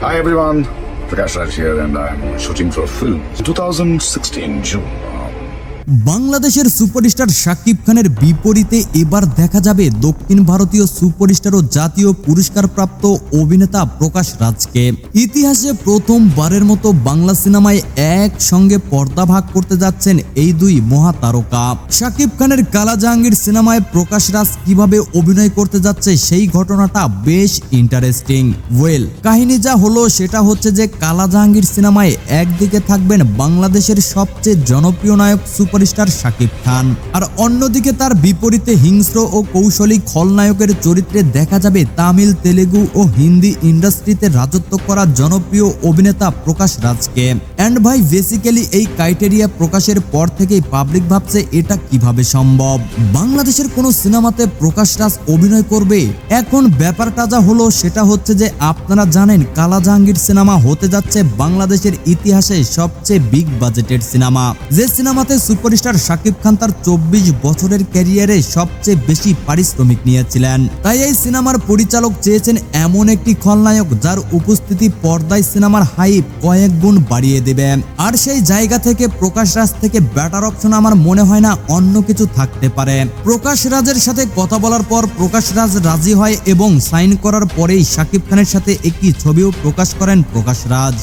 Hi everyone, Prakash Raj here and I'm shooting for a film. 2016 June. বাংলাদেশের superstar Shakib খানের বিপরীতে এবার দেখা যাবে দক্ষিণ ভারতীয় সুপারস্টার ও জাতীয় পুরস্কারপ্রাপ্ত অভিনেতা প্রকাশ রাজকে। ইতিহাসে প্রথমবারের মতো বাংলা সিনেমায় একসঙ্গে পর্দা ভাগ করতে যাচ্ছেন এই দুই মহাতারকা। শাকিব খানের কালা জাহাঙ্গীর সিনেমায় প্রকাশ রাজ কিভাবে অভিনয় করতে যাচ্ছে সেই ঘটনাটা বেশ ইন্টারেস্টিং। কাহিনী যা হলো সেটা হচ্ছে যে কালা জাহাঙ্গীর সিনেমায় একদিকে থাকবেন বাংলাদেশের সবচেয়ে জনপ্রিয় নায়ক সুপারস্টার শাকিব খান, আর অন্যদিকে তার বিপরীতে হিংস্র ও কৌশলী খলনায়কের চরিত্রে দেখা যাবে তামিল, তেলেগু ও হিন্দি ইন্ডাস্ট্রিতে রাজত্ব করা জনপ্রিয় অভিনেতা প্রকাশ রাজকে। এন্ড ভাই বেসিক্যালি এই ক্রাইটেরিয়া প্রকাশের পর থেকেই পাবলিক ভাবছে এটা কিভাবে সম্ভব, বাংলাদেশের কোন সিনেমাতে প্রকাশ রাজ অভিনয় করবে। এখন ব্যাপারটা যা হলো সেটা হচ্ছে যে আপনারা জানেন কালা জাহাঙ্গীর সিনেমা হতে যাচ্ছে বাংলাদেশের ইতিহাসে সবচেয়ে বিগ বাজেটের সিনেমা, যে সিনেমাতে সুপারস্টার শাকিব খান তার 24 বছরের ক্যারিয়ারে সবচেয়ে বেশি পারিশ্রমিক নিয়েছিলেন। তাই এই সিনেমার পরিচালক চেয়েছেন এমন একটি খলনায়ক যার উপস্থিতি পর্দায় সিনেমার হাইপ কয়েক গুণ বাড়িয়ে দেবে। আর সেই জায়গা থেকে প্রকাশ রাজ থেকে বেটার অপশন আমার মনে হয় না অন্য কিছু থাকতে পারে। প্রকাশ রাজের সাথে কথা বলার পর প্রকাশ রাজ রাজি হয় এবং সাইন করার পরেই শাকিব খানের সাথে একটি ছবিও প্রকাশ করেন প্রকাশ রাজ।